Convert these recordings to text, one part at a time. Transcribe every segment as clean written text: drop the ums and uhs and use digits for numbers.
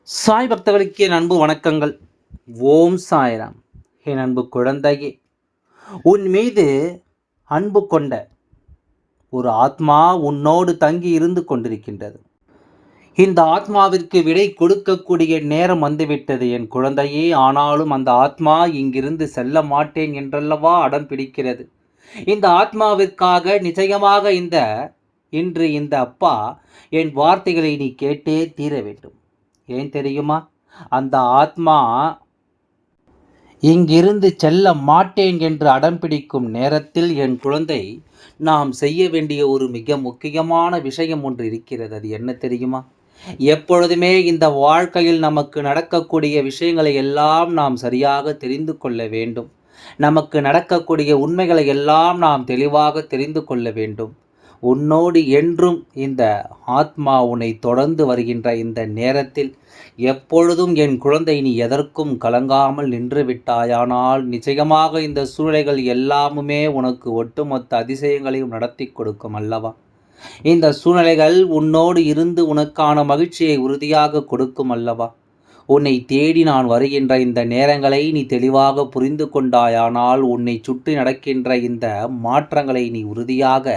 சாய் பக்தர்களுக்கு என் அன்பு வணக்கங்கள். ஓம் சாய்ராம். என் அன்பு குழந்தையே, உன் மீது அன்பு கொண்ட ஒரு ஆத்மா உன்னோடு தங்கி இருந்து கொண்டிருக்கின்றது. இந்த ஆத்மாவிற்கு விடை கொடுக்கக்கூடிய நேரம் வந்துவிட்டது என் குழந்தையே. ஆனாலும் அந்த ஆத்மா இங்கிருந்து செல்ல மாட்டேன் என்றல்லவா அடம் பிடிக்கிறது. இந்த ஆத்மாவிற்காக நிச்சயமாக இன்று இந்த அப்பா என் வார்த்தைகளை நீ கேட்டே தீர வேண்டும். ஏன் தெரியுமா? அந்த ஆத்மா இங்கிருந்து செல்ல மாட்டேன் என்று அடம்பிடிக்கும் நேரத்தில் என் குழந்தை, நாம் செய்ய வேண்டிய ஒரு மிக முக்கியமான விஷயம் ஒன்று இருக்கிறது. அது என்ன தெரியுமா? எப்பொழுதுமே இந்த வாழ்க்கையில் நமக்கு நடக்கக்கூடிய விஷயங்களை எல்லாம் நாம் சரியாக தெரிந்து கொள்ள வேண்டும். நமக்கு நடக்கக்கூடிய உண்மைகளை எல்லாம் நாம் தெளிவாக தெரிந்து கொள்ள வேண்டும். உன்னோடு என்றும் இந்த ஆத்மா உன்னை தொடர்ந்து வருகின்ற இந்த நேரத்தில் எப்பொழுதும் என் குழந்தை, நீ எதற்கும் கலங்காமல் நின்று விட்டாயானால் நிச்சயமாக இந்த சூழ்நிலைகள் எல்லாமுமே உனக்கு ஒட்டுமொத்த அதிசயங்களையும் நடத்தி கொடுக்கும் அல்லவா? இந்த சூழ்நிலைகள் உன்னோடு இருந்து உனக்கான மகிழ்ச்சியை உறுதியாக கொடுக்கும் அல்லவா? உன்னை தேடி நான் வருகின்ற இந்த நேரங்களை நீ தெளிவாக புரிந்து கொண்டாயானால் உன்னை சுற்றி நடக்கின்ற இந்த மாற்றங்களை நீ உறுதியாக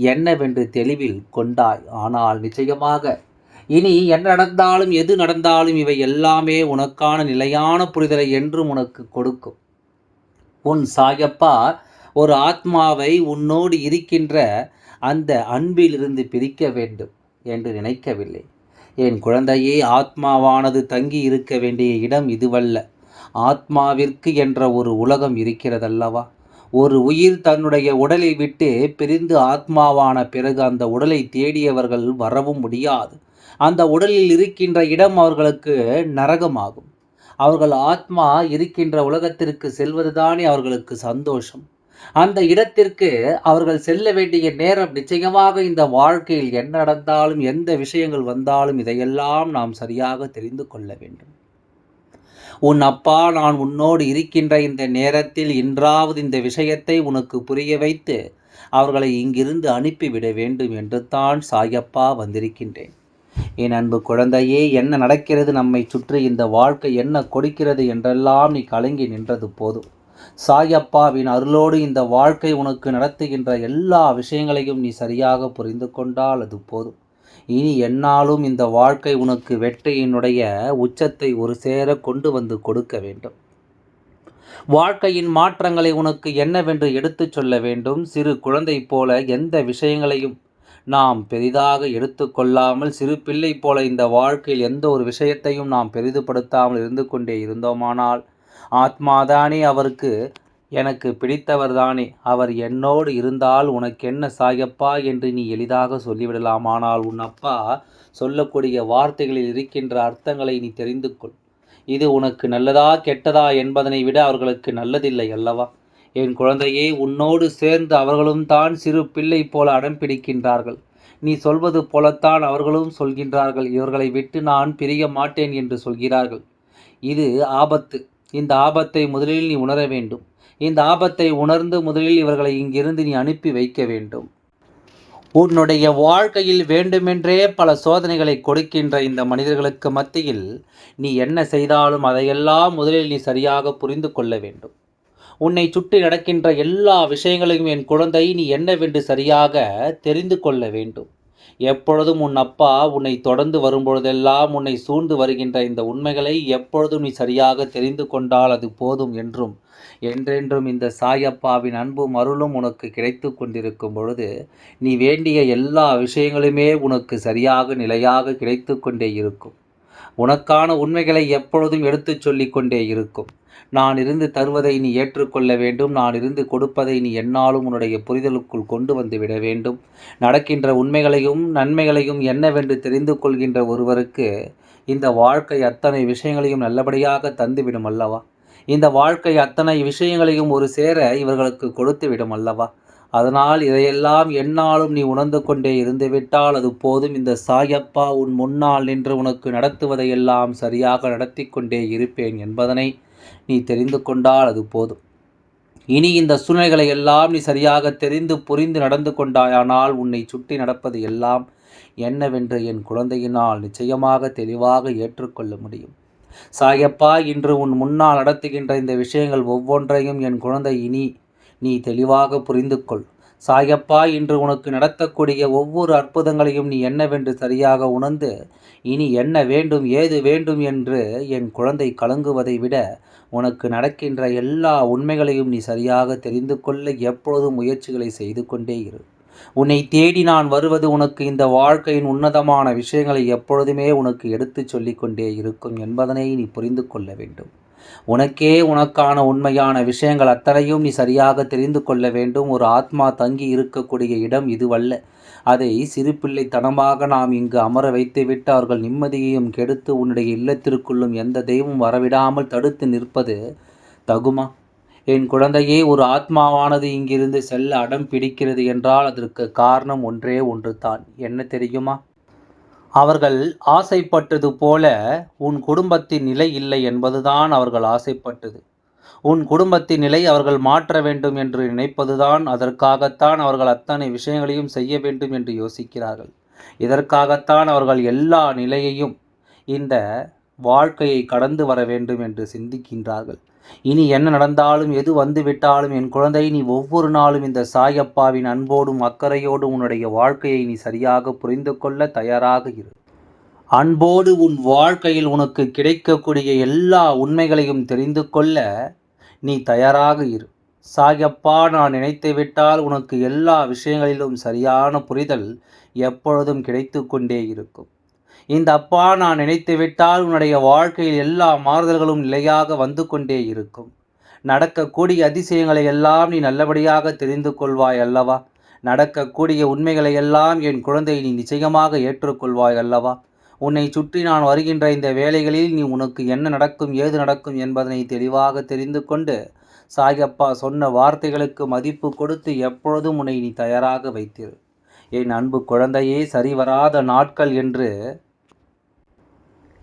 என்னவென்று தெளிவில் கொண்டாய். ஆனால் நிச்சயமாக இனி என்ன நடந்தாலும் எது நடந்தாலும் இவை எல்லாமே உனக்கான நிலையான புரிதலை என்றும் உனக்கு கொடுக்கும். உன் சாயப்பா ஒரு ஆத்மாவை உன்னோடு இருக்கின்ற அந்த அன்பிலிருந்து பிரிக்க வேண்டும் என்று நினைக்கவில்லை. என் குழந்தையே, ஆத்மாவானது தங்கி இருக்க வேண்டிய இடம் இதுவல்ல. ஆத்மாவிற்கு என்ற ஒரு உலகம் இருக்கிறதல்லவா? ஒரு உயிர் தன்னுடைய உடலை விட்டு பிரிந்து ஆத்மாவான பிறகு அந்த உடலை தேடியவர்கள் வரவும் முடியாது. அந்த உடலில் இருக்கின்ற இடம் அவர்களுக்கு நரகமாகும். அவர்கள் ஆத்மா இருக்கின்ற உலகத்திற்கு செல்வதுதானே அவர்களுக்கு சந்தோஷம். அந்த இடத்திற்கு அவர்கள் செல்ல வேண்டிய நேரம் நிச்சயமாக இந்த வாழ்க்கையில் என்ன நடந்தாலும், எந்த விஷயங்கள் வந்தாலும் இதையெல்லாம் நாம் சரியாக தெரிந்து கொள்ள வேண்டும். உன் அப்பா நான் உன்னோடு இருக்கின்ற இந்த நேரத்தில் இன்றாவது இந்த விஷயத்தை உனக்கு புரிய வைத்து அவர்களை இங்கிருந்து அனுப்பிவிட வேண்டும் என்று தான் சாயப்பா வந்திருக்கின்றேன். என் அன்பு குழந்தையே, என்ன நடக்கிறது நம்மை சுற்றி, இந்த வாழ்க்கை என்ன கொடுக்கிறது என்றெல்லாம் நீ கலங்கி நின்றது போதும். சாயப்பாவின் அருளோடு இந்த வாழ்க்கை உனக்கு நடத்துகின்ற எல்லா விஷயங்களையும் நீ சரியாக புரிந்து கொண்டால் அது போதும். இனி என்னாலும் இந்த வாழ்க்கை உனக்கு வெற்றியினுடைய உச்சத்தை ஒரு சேர கொண்டு வந்து கொடுக்க வேண்டும். வாழ்க்கையின் மாற்றங்களை உனக்கு என்னவென்று எடுத்துச் சொல்ல வேண்டும். சிறு குழந்தை போல எந்த விஷயங்களையும் நாம் பெரிதாக எடுத்துக்கொள்ளாமல், சிறு பிள்ளை போல இந்த வாழ்க்கையில் எந்த ஒரு விஷயத்தையும் நாம் பெரிதுபடுத்தாமல் இருந்து கொண்டே இருந்தோமானால், ஆத்மாதானே அவருக்கு எனக்கு பிடித்தவர் தானே, அவர் என்னோடு இருந்தால் உனக்கென்ன சாயப்பா என்று நீ எளிதாக சொல்லிவிடலாம். ஆனால் உன் அப்பா சொல்லக்கூடிய வார்த்தைகளில் இருக்கின்ற அர்த்தங்களை நீ தெரிந்து கொள். இது உனக்கு நல்லதா கெட்டதா என்பதனை விட அவர்களுக்கு நல்லதில்லை அல்லவா? என் குழந்தையே, உன்னோடு சேர்ந்து அவர்களும் தான் சிறு பிள்ளை போல அடம் பிடிக்கின்றார்கள். நீ சொல்வது போலத்தான் அவர்களும் சொல்கின்றார்கள். இவர்களை விட்டு நான் பிரிய மாட்டேன் என்று சொல்கிறார்கள். இது ஆபத்து. இந்த ஆபத்தை முதலில் நீ உணர வேண்டும். இந்த ஆபத்தை உணர்ந்து முதலில் இவர்களை இங்கிருந்து நீ அனுப்பி வைக்க வேண்டும். உன்னுடைய வாழ்க்கையில் வேண்டுமென்றே பல சோதனைகளை கொடுக்கின்ற இந்த மனிதர்களுக்கு மத்தியில் நீ என்ன செய்தாலும் அதையெல்லாம் முதலில் நீ சரியாக புரிந்து கொள்ள வேண்டும். உன்னை சுற்றி நடக்கின்ற எல்லா விஷயங்களையும் என் குழந்தை நீ என்னவென்று சரியாக தெரிந்து கொள்ள வேண்டும். எப்பொழுதும் உன் அப்பா உன்னை தொடர்ந்து வரும்பொழுதெல்லாம் உன்னை சூழ்ந்து வருகின்ற இந்த உண்மைகளை எப்பொழுதும் நீ சரியாக தெரிந்து கொண்டால் அது போதும் என்றும், என்றென்றும் இந்த சாயப்பாவின் அன்பும் அருளும் உனக்கு கிடைத்து கொண்டிருக்கும் பொழுது நீ வேண்டிய எல்லா விஷயங்களுமே உனக்கு சரியாக நிலையாக கிடைத்து கொண்டே இருக்கும். உனக்கான உண்மைகளை எப்பொழுதும் எடுத்துச் சொல்லிக் கொண்டே இருக்கும். நான் இருந்து தருவதை நீ ஏற்றுக்கொள்ள வேண்டும். நான் இருந்து கொடுப்பதை நீ எந்நாளும் உன்னுடைய புரிதலுக்குள் கொண்டு வந்து விட வேண்டும். நடக்கின்ற உண்மைகளையும் நன்மைகளையும் என்னவென்று தெரிந்து கொள்கின்ற ஒருவருக்கு இந்த வாழ்க்கை அத்தனை விஷயங்களையும் நல்லபடியாக தந்துவிடும் அல்லவா? இந்த வாழ்க்கை அத்தனை விஷயங்களையும் ஒரு சேர இவர்களுக்கு கொடுத்து விடும் அல்லவா? அதனால் இதையெல்லாம் எந்நாளும் நீ உணர்ந்து கொண்டே இருந்துவிட்டால் அது போதும். இந்த சாயப்பா உன் முன்னால் நின்று உனக்கு நடத்துவதையெல்லாம் சரியாக நடத்தி கொண்டே இருப்பேன் என்பதனை நீ தெரிந்து கொண்டால் அது போதும். இனி இந்த சூழ்நிலைகளை எல்லாம் நீ சரியாக தெரிந்து புரிந்து நடந்து கொண்டாயானால் உன்னை சுற்றி நடப்பது எல்லாம் என்னவென்று என் குழந்தையினால் நிச்சயமாக தெளிவாக ஏற்றுக்கொள்ள முடியும். சாயப்பா, இன்று உன் முன்னால் நடத்துகின்ற இந்த விஷயங்கள் ஒவ்வொன்றையும் என் குழந்தை இனி நீ தெளிவாக புரிந்து கொள். சாயப்பா, இன்று உனக்கு நடத்தக்கூடிய ஒவ்வொரு அற்புதங்களையும் நீ என்னவென்று சரியாக உணர்ந்து இனி என்ன வேண்டும் ஏது வேண்டும் என்று என் குழந்தை கலங்குவதை விட உனக்கு நடக்கின்ற எல்லா உண்மைகளையும் நீ சரியாக தெரிந்து கொள்ள எப்பொழுதும் முயற்சிகளை செய்து கொண்டே இரு. உன்னை தேடி நான் வருவது உனக்கு இந்த வாழ்க்கையின் உன்னதமான விஷயங்களை எப்பொழுதுமே உனக்கு எடுத்துச் சொல்லிக் கொண்டே இருக்கும் என்பதனை நீ புரிந்து கொள்ள வேண்டும். உனக்கே உனக்கான உண்மையான விஷயங்கள் அத்தனையும் நீ சரியாக தெரிந்து கொள்ள வேண்டும். ஒரு ஆத்மா தங்கி இருக்கக்கூடிய இடம் இதுவல்ல. அதை சிறு பிள்ளைத்தனமாக நாம் இங்கு அமர வைத்துவிட்டு அவர்கள் நிம்மதியையும் கெடுத்து உன்னுடைய இல்லத்திற்குள்ளும் எந்த தெய்வம் வரவிடாமல் தடுத்து நிற்பது தகுமா? என் குழந்தையே, ஒரு ஆத்மாவானது இங்கிருந்து செல்ல அடம் பிடிக்கிறது என்றால் அதற்கு காரணம் ஒன்றே ஒன்று தான். என்ன தெரியுமா? அவர்கள் ஆசைப்பட்டது போல உன் குடும்பத்தின் நிலை இல்லை என்பதுதான் அவர்கள் ஆசைப்பட்டது. உன் குடும்பத்தின் நிலை அவர்கள் மாற்ற வேண்டும் என்று நினைப்பதுதான். அதற்காகத்தான் அவர்கள் அத்தனை விஷயங்களையும் செய்ய வேண்டும் என்று யோசிக்கிறார்கள். இதற்காகத்தான் அவர்கள் எல்லா நிலையையும் இந்த வாழ்க்கையை கடந்து வர வேண்டும் என்று சிந்திக்கின்றார்கள். இனி என்ன நடந்தாலும் எது வந்துவிட்டாலும் என் குழந்தை, நீ ஒவ்வொரு நாளும் இந்த சாயப்பாவின் அன்போடும் அக்கறையோடும் உன்னுடைய வாழ்க்கையை நீ சரியாக புரிந்து கொள்ள தயாராக இரு. அன்போடு உன் வாழ்க்கையில் உனக்கு கிடைக்கக்கூடிய எல்லா உண்மைகளையும் தெரிந்து கொள்ள நீ தயாராக இரு. சாயப்பா, நான் நினைத்து விட்டால் உனக்கு எல்லா விஷயங்களிலும் சரியான புரிதல் எப்பொழுதும் கிடைத்து கொண்டே இருக்கும். இந்த அப்பா, நான் நினைத்து விட்டால் உன்னுடைய வாழ்க்கையில் எல்லா மாறுதல்களும் நிலையாக வந்து கொண்டே இருக்கும். நடக்கக்கூடிய அதிசயங்களை எல்லாம் நீ நல்லபடியாக தெரிந்து கொள்வாய் அல்லவா? நடக்கக்கூடிய உண்மைகளை எல்லாம் என் குழந்தை நீ நிச்சயமாக ஏற்றுக்கொள்வாய் அல்லவா? உன்னை சுற்றி நான் வருகின்ற இந்த வேளைகளில் நீ உனக்கு என்ன நடக்கும் ஏது நடக்கும் என்பதனை தெளிவாக தெரிந்து கொண்டு சாயப்பா சொன்ன வார்த்தைகளுக்கு மதிப்பு கொடுத்து எப்பொழுதும் உன்னை நீ தயாராக வைத்திரு. என் அன்பு குழந்தையே, சரிவராத நாட்கள் என்று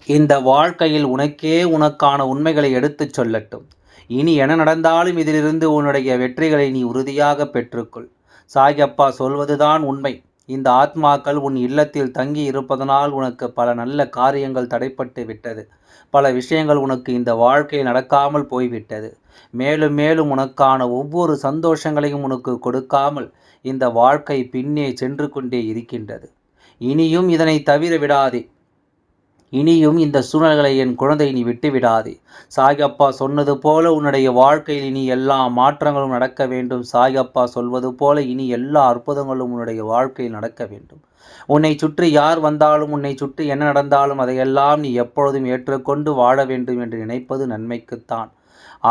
இந்த வாழ்க்கையில் உனக்கே உனக்கான உண்மைகளை எடுத்துச் சொல்லட்டும். இனி என்ன நடந்தாலும் இதிலிருந்து உன்னுடைய வெற்றிகளை நீ உறுதியாக பெற்றுக்கொள். சாயப்பா சொல்வதுதான் உண்மை. இந்த ஆத்மாக்கள் உன் இல்லத்தில் தங்கி இருப்பதனால் உனக்கு பல நல்ல காரியங்கள் தடைப்பட்டு விட்டது. பல விஷயங்கள் உனக்கு இந்த வாழ்க்கையில் நடக்காமல் போய்விட்டது. மேலும் மேலும் உனக்கான ஒவ்வொரு சந்தோஷங்களையும் உனக்கு கொடுக்காமல் இந்த வாழ்க்கை பின்னே சென்று கொண்டே இருக்கின்றது. இனியும் இதனை தவிர விடாதே. இனியும் இந்த சூழ்நிலைகளை என் குழந்தை நீ விட்டு விடாதே. சாயப்பா சொன்னது போல உன்னுடைய வாழ்க்கையில் இனி எல்லா மாற்றங்களும் நடக்க வேண்டும். சாயப்பா சொல்வது போல இனி எல்லா அற்புதங்களும் உன்னுடைய வாழ்க்கையில் நடக்க வேண்டும். உன்னை சுற்றி யார் வந்தாலும் உன்னை சுற்றி என்ன நடந்தாலும் அதையெல்லாம் நீ எப்பொழுதும் ஏற்றுக்கொண்டு வாழ வேண்டும் என்று நினைப்பது நன்மைக்குத்தான்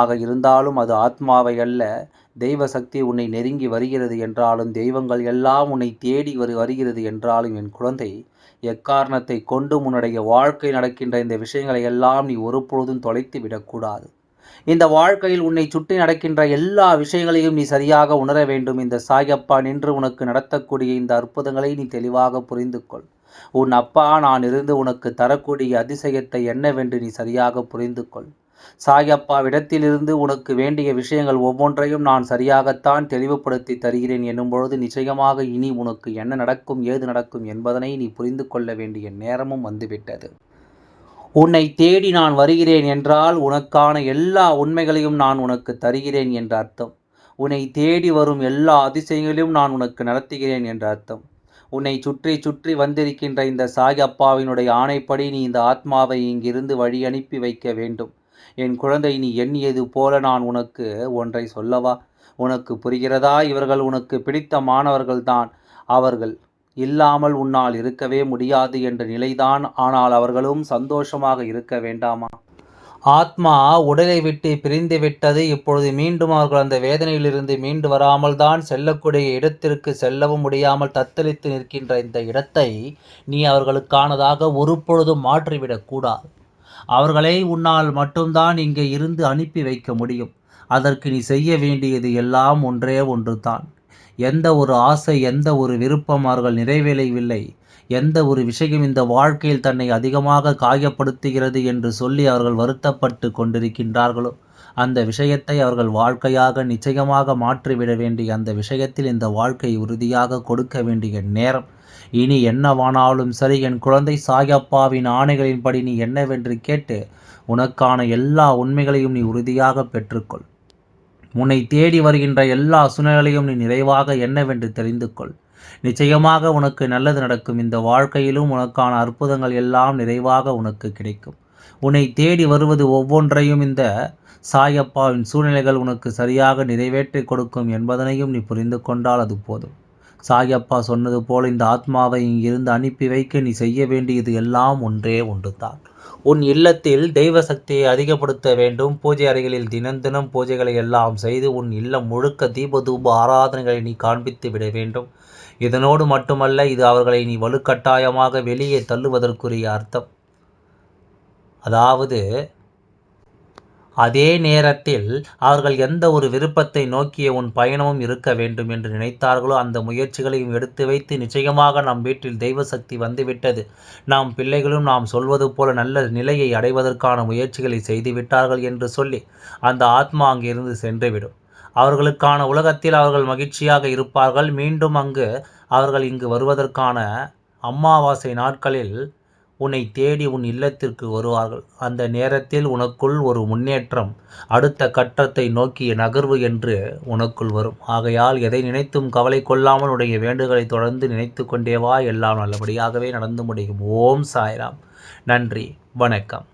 ஆக இருந்தாலும் அது ஆத்மாவை அல்ல. தெய்வ சக்தி உன்னை நெருங்கி வருகிறது என்றாலும் தெய்வங்கள் எல்லாம் உன்னை தேடி வருகிறது என்றாலும் என் குழந்தை, எக்காரணத்தை கொண்டும் உன்னுடைய வாழ்க்கை நடக்கின்ற இந்த விஷயங்களை எல்லாம் நீ ஒருபொழுதும் தொலைத்து விடக்கூடாது. இந்த வாழ்க்கையில் உன்னை சுற்றி நடக்கின்ற எல்லா விஷயங்களையும் நீ சரியாக உணர வேண்டும். இந்த சாயப்பா நின்று உனக்கு நடத்தக்கூடிய இந்த அற்புதங்களை நீ தெளிவாக புரிந்து கொள். உன் அப்பா நான் இருந்து உனக்கு தரக்கூடிய அதிசயத்தை என்னவென்று நீ சரியாக புரிந்து கொள். சாயப்பாவிடத்திலிருந்து உனக்கு வேண்டிய விஷயங்கள் ஒவ்வொன்றையும் நான் சரியாகத்தான் தெளிவுபடுத்தி தருகிறேன் என்னும் பொழுது நிச்சயமாக இனி உனக்கு என்ன நடக்கும் ஏது நடக்கும் என்பதனை நீ புரிந்து கொள்ள வேண்டிய நேரமும் வந்துவிட்டது. உன்னை தேடி நான் வருகிறேன் என்றால் உனக்கான எல்லா உண்மைகளையும் நான் உனக்கு தருகிறேன் என்ற அர்த்தம். உன்னை தேடி வரும் எல்லா அதிசயங்களையும் நான் உனக்கு நடத்துகிறேன் என்ற அர்த்தம். உன்னை சுற்றி சுற்றி வந்திருக்கின்ற இந்த சாயப்பாவினுடைய ஆணைப்படி நீ இந்த ஆத்மாவை இங்கிருந்து வழி அனுப்பி வைக்க வேண்டும். என் குழந்தை, நீ எண்ணியது போல நான் உனக்கு ஒன்றை சொல்லவா? உனக்கு புரிகிறதா? இவர்கள் உனக்கு பிடித்த மாணவர்கள்தான். அவர்கள் இல்லாமல் உன்னால் இருக்கவே முடியாது என்ற நிலைதான். ஆனால் அவர்களும் சந்தோஷமாக இருக்க வேண்டாமா? ஆத்மா உடலை விட்டு பிரிந்து விட்டது. இப்பொழுது மீண்டும் அவர்கள் அந்த வேதனையிலிருந்து மீண்டு வராமல் தான் செல்லக்கூடிய இடத்திற்கு செல்லவும் முடியாமல் தத்தளித்து நிற்கின்ற இந்த இடத்தை நீ அவர்களுக்கானதாக ஒரு பொழுதும் மாற்றிவிடக்கூடாது. அவர்களை உன்னால் மட்டும்தான் இங்கே இருந்து அனுப்பி வைக்க முடியும். அதற்கு நீ செய்ய வேண்டியது எல்லாம் ஒன்றே ஒன்று தான். எந்த ஒரு ஆசை, எந்த ஒரு விருப்பம் அவர்கள் நிறைவேறவில்லை, எந்த ஒரு விஷயம் இந்த வாழ்க்கையில் தன்னை அதிகமாக காயப்படுத்துகிறது என்று சொல்லி அவர்கள் வருத்தப்பட்டு கொண்டிருக்கின்றார்களோ, அந்த விஷயத்தை அவர்கள் வாழ்க்கையாக நிச்சயமாக மாற்றிவிட வேண்டிய அந்த விஷயத்தில் இந்த வாழ்க்கை உறுதியாக கொடுக்க வேண்டிய நேரம் இனி என்னவானாலும் சரி, என் குழந்தை சாயப்பாவின் ஆணைகளின்படி நீ என்னவென்று கேட்டு உனக்கான எல்லா உண்மைகளையும் நீ உறுதியாக பெற்றுக்கொள். உன்னை தேடி வருகின்ற எல்லா சூழ்நிலைகளையும் நீ நிறைவாக என்னவென்று தெரிந்து கொள். நிச்சயமாக உனக்கு நல்லது நடக்கும். இந்த வாழ்க்கையிலும் உனக்கான அற்புதங்கள் எல்லாம் நிறைவாக உனக்கு கிடைக்கும். உன்னை தேடி வருவது ஒவ்வொன்றையும் இந்த சாயப்பாவின் சூழ்நிலைகள் உனக்கு சரியாக நிறைவேற்றி கொடுக்கும் என்பதனையும் நீ புரிந்து கொண்டால் அது போதும். சாயப்பா சொன்னது போல இந்த ஆத்மாவை இங்கிருந்து அனுப்பி வைக்க நீ செய்ய வேண்டியது எல்லாம் ஒன்றே ஒன்றுதான். உன் இல்லத்தில் தெய்வ சக்தியை அதிகப்படுத்த வேண்டும். பூஜை அறைகளில் தினம் பூஜைகளை எல்லாம் செய்து உன் இல்லம் முழுக்க தீபதூப ஆராதனைகளை நீ காண்பித்து விட வேண்டும். இதனோடு மட்டுமல்ல, இது அவர்களை நீ வலுக்கட்டாயமாக வெளியே தள்ளுவதற்குரிய அர்த்தம். அதாவது அதே நேரத்தில் அவர்கள் எந்த ஒரு விருப்பத்தை நோக்கிய உன் பயணமும் இருக்க வேண்டும் என்று நினைத்தார்களோ அந்த முயற்சிகளையும் எடுத்து வைத்து, நிச்சயமாக நம் வீட்டில் தெய்வ சக்தி வந்துவிட்டது, நாம் பிள்ளைகளும் நாம் சொல்வது போல நல்ல நிலையை அடைவதற்கான முயற்சிகளை செய்துவிட்டார்கள் என்று சொல்லி அந்த ஆத்மா அங்கிருந்து சென்றுவிடும். அவர்களுக்கான உலகத்தில் அவர்கள் மகிழ்ச்சியாக இருப்பார்கள். மீண்டும் அவர்கள் இங்கு வருவதற்கான அமாவாசை நாட்களில் உன்னை தேடி உன் இல்லத்திற்கு வருவார்கள். அந்த நேரத்தில் உனக்குள் ஒரு முன்னேற்றம், அடுத்த கட்டத்தை நோக்கிய நகர்வு என்று உனக்குள் வரும். ஆகையால் எதை நினைத்தும் கவலை கொள்ளாமல் உடைய வேண்டுதலை தொடர்ந்து நினைத்து கொண்டே வா. எல்லாம் நல்லபடியாகவே நடந்து முடியும். ஓம் சாய்ராம். நன்றி. வணக்கம்.